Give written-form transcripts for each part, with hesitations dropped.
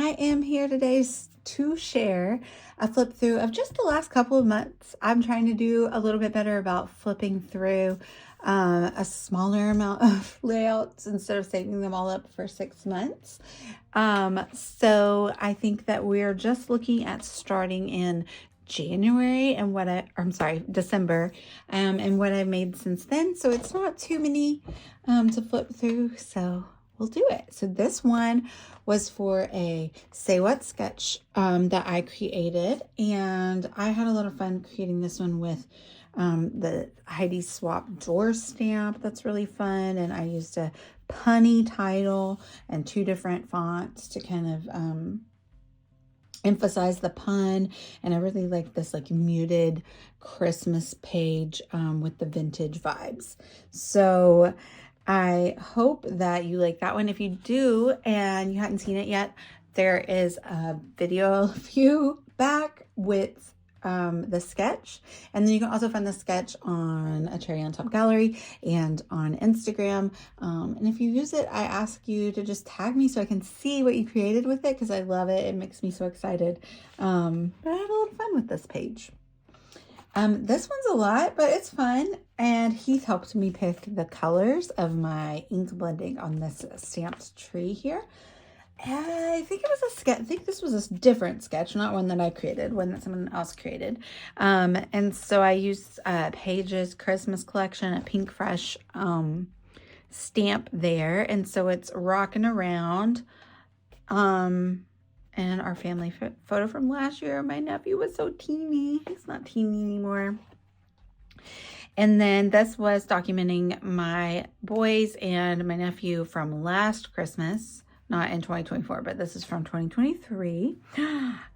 I am here today to share a flip through of just the last couple of months. I'm trying to do a little bit better about flipping through a smaller amount of layouts instead of saving them all up for 6 months. So I think that we're just looking at starting in January and December, and what I've made since then. So it's not too many to flip through. So we'll do it. So this one was for a Say What sketch that I created, and I had a lot of fun creating this one with the Heidi Swap door stamp. That's really fun, and I used a punny title and 2 different fonts to kind of emphasize the pun. And I really like this muted Christmas page with the vintage vibes. So I hope that you like that one. If you do and you haven't seen it yet, there is a video of you back with the sketch, and then you can also find the sketch on a Cherry on Top gallery and on Instagram. And if you use it, I ask you to just tag me so I can see what you created with it, because I love it. It makes me so excited. But I had a lot of fun with this page. This one's a lot, but it's fun, and Heath helped me pick the colors of my ink blending on this stamped tree here. I think it was a sketch. I think this was a different sketch, not one that I created, one that someone else created. And so I used Paige's Christmas collection, a Pink Fresh stamp there. And so it's rocking around. And our family photo from last year, my nephew was so teeny. He's not teeny anymore. And then this was documenting my boys and my nephew from last Christmas. Not in 2024, but this is from 2023.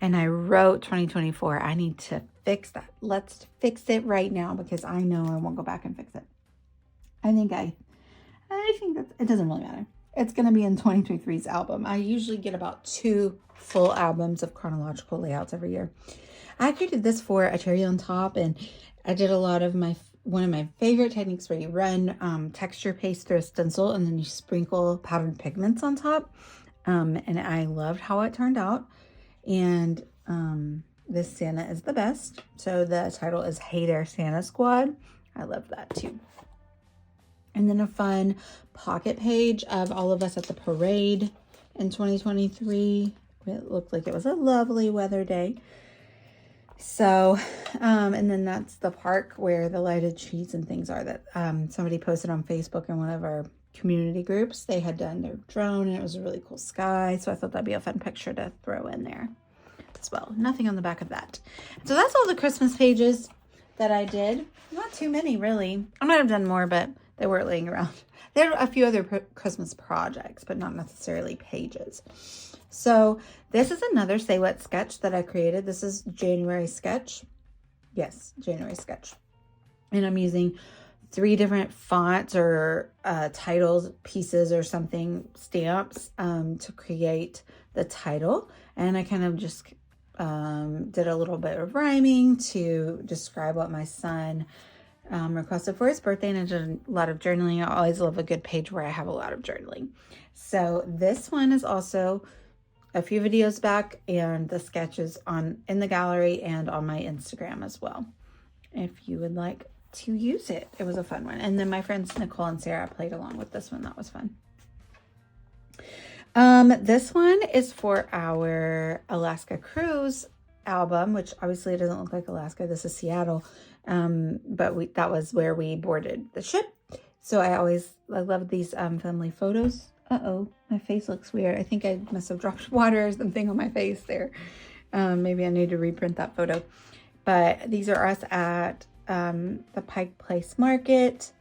And I wrote 2024. I need to fix that. Let's fix it right now, because I know I won't go back and fix it. I think that it doesn't really matter. It's going to be in 2023's album. I usually get about 2 full albums of chronological layouts every year. I created this for a Cherry on Top, and I did a lot of one of my favorite techniques where you run texture paste through a stencil and then you sprinkle powdered pigments on top. And I loved how it turned out. And this Santa is the best. So the title is Hey There Santa Squad. I love that too. And then a fun pocket page of all of us at the parade in 2023. It looked like it was a lovely weather day. So, and then that's the park where the lighted trees and things are that somebody posted on Facebook in one of our community groups. They had done their drone, and it was a really cool sky. So I thought that'd be a fun picture to throw in there as well. Nothing on the back of that. So that's all the Christmas pages that I did. Not too many, really. I might have done more, but they weren't laying around. There are a few other Christmas projects, but not necessarily pages. So this is another Say What sketch that I created. This is January sketch. Yes, January sketch. And I'm using 3 different fonts or titles, pieces or something, stamps to create the title. And I kind of just did a little bit of rhyming to describe what my son requested for his birthday, and I did a lot of journaling. I always love a good page where I have a lot of journaling. So this one is also a few videos back, and the sketches in the gallery and on my Instagram as well, if you would like to use it. It was a fun one. And then my friends Nicole and Sarah played along with this one. That was fun. This one is for our Alaska cruise album, which obviously doesn't look like Alaska. This is Seattle. But that was where we boarded the ship. So I love these family photos. Uh-oh, my face looks weird. I think I must have dropped water or something on my face there. Maybe I need to reprint that photo. But these are us at the Pike Place Market.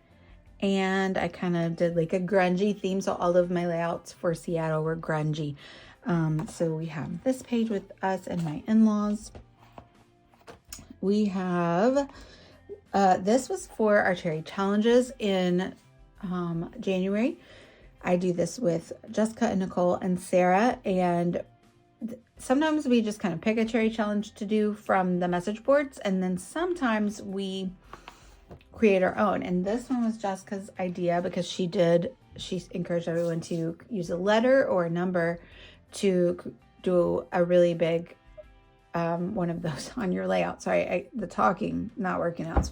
And I kind of did like a grungy theme. So all of my layouts for Seattle were grungy. So we have this page with us and my in-laws. We have, this was for our Cherry Challenges in January. I do this with Jessica and Nicole and Sarah, and sometimes we just kind of pick a Cherry Challenge to do from the message boards, and then sometimes we create our own. And this one was Jessica's idea because she encouraged everyone to use a letter or a number to do a really big one of those on your layout. Sorry, the talking not working out.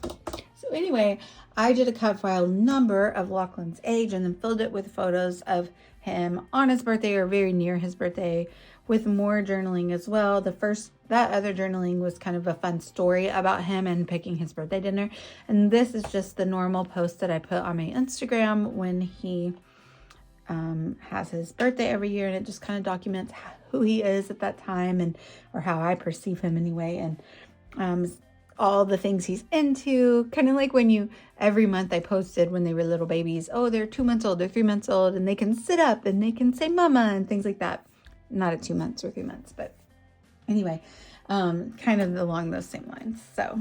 So anyway, I did a cut file number of Lachlan's age and then filled it with photos of him on his birthday or very near his birthday, with more journaling as well. That other journaling was kind of a fun story about him and picking his birthday dinner. And this is just the normal post that I put on my Instagram when he has his birthday every year, and it just kind of documents who he is at that time, or how I perceive him anyway, and all the things he's into. Kind of like when every month I posted when they were little babies, oh, they're 2 months old, they're 3 months old, and they can sit up and they can say mama and things like that. Not at 2 months or 3 months, but anyway, kind of along those same lines. So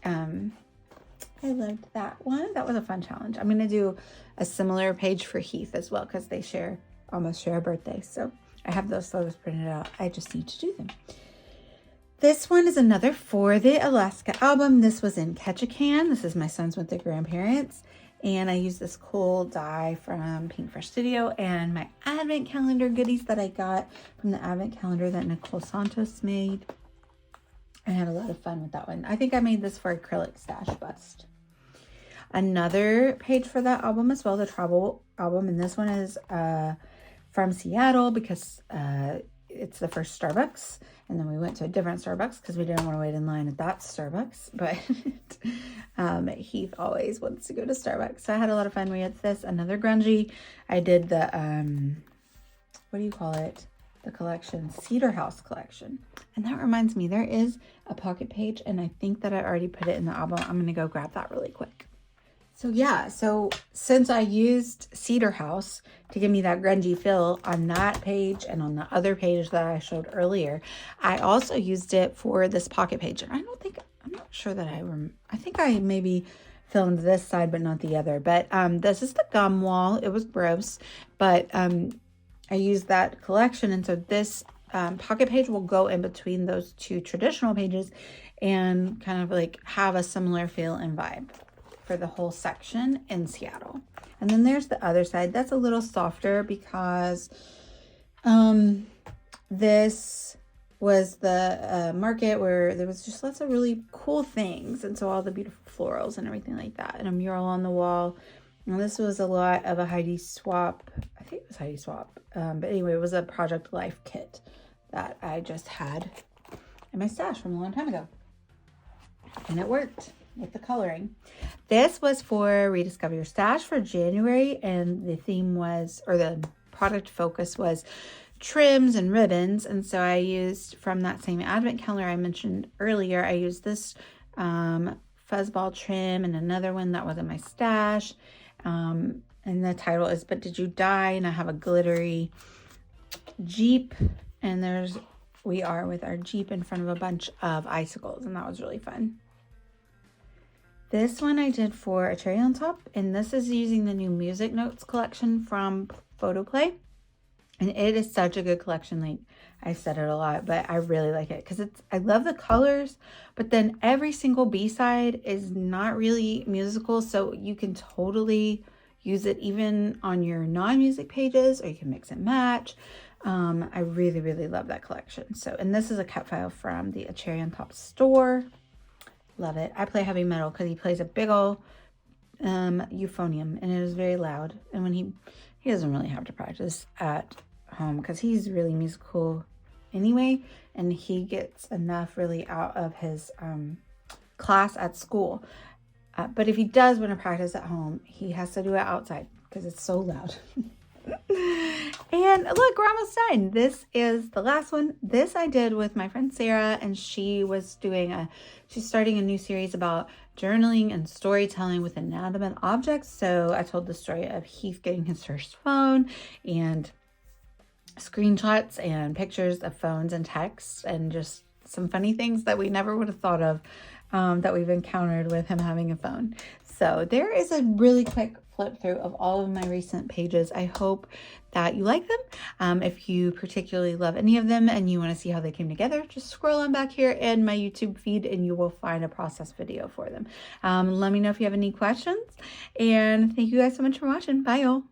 I loved that one. That was a fun challenge. I'm going to do a similar page for Heath as well, because they almost share a birthday. So I have those photos printed out. I just need to do them. This one is another for the Alaska album. This was in Ketchikan. This is my son's with their grandparents. And I used this cool die from Pink Fresh Studio and my advent calendar goodies that I got from the advent calendar that Nicole Santos made. I had a lot of fun with that one. I think I made this for acrylic stash bust. Another page for that album as well, the travel album. And this one is from Seattle, because it's the first Starbucks. And then we went to a different Starbucks because we didn't want to wait in line at that Starbucks. But Heath always wants to go to Starbucks. So I had a lot of fun with this. Another grungy. I did the, what do you call it? The collection, Cedar House collection. And that reminds me, there is a pocket page, and I think that I already put it in the album. I'm going to go grab that really quick. So yeah, so since I used Cedar House to give me that grungy feel on that page and on the other page that I showed earlier, I also used it for this pocket page. And I'm not sure that I think I maybe filmed this side but not the other. But this is the gum wall. It was gross, but I used that collection. And so this pocket page will go in between those two traditional pages and kind of like have a similar feel and vibe for the whole section in Seattle. And then there's the other side. That's a little softer because this was the market where there was just lots of really cool things. And so all the beautiful florals and everything like that, and a mural on the wall. And this was a lot of a Heidi Swap. I think it was Heidi Swap. But anyway, it was a Project Life kit that I just had in my stash from a long time ago. And it worked with the coloring. This was for Rediscover Your Stash for January, and the theme was, or the product focus was, trims and ribbons. And so I used from that same advent calendar I mentioned earlier, I used this fuzzball trim and another one that was in my stash. And the title is But Did You Die? And I have a glittery Jeep, and we are with our Jeep in front of a bunch of icicles, and that was really fun. This one I did for A Cherry on Top, and this is using the new Music Notes collection from Photoplay. And it is such a good collection. Like I said it a lot, but I really like it because I love the colors, but then every single B-side is not really musical, so you can totally use it even on your non-music pages, or you can mix and match. I really, really love that collection. So, and this is a cut file from the A Cherry on Top store. Love it. I play heavy metal because he plays a big ol' euphonium, and it is very loud. And when he doesn't really have to practice at home because he's really musical anyway, and he gets enough really out of his class at school. But if he does want to practice at home, he has to do it outside because it's so loud. And look, we're almost done. This is the last one. This I did with my friend Sarah, and she's starting a new series about journaling and storytelling with inanimate objects. So I told the story of Heath getting his first phone, and screenshots and pictures of phones and texts, and just some funny things that we never would have thought of that we've encountered with him having a phone. So there is a really quick flip through of all of my recent pages. I hope that you like them. If you particularly love any of them and you want to see how they came together, just scroll on back here in my YouTube feed and you will find a process video for them. Let me know if you have any questions, and thank you guys so much for watching. Bye y'all.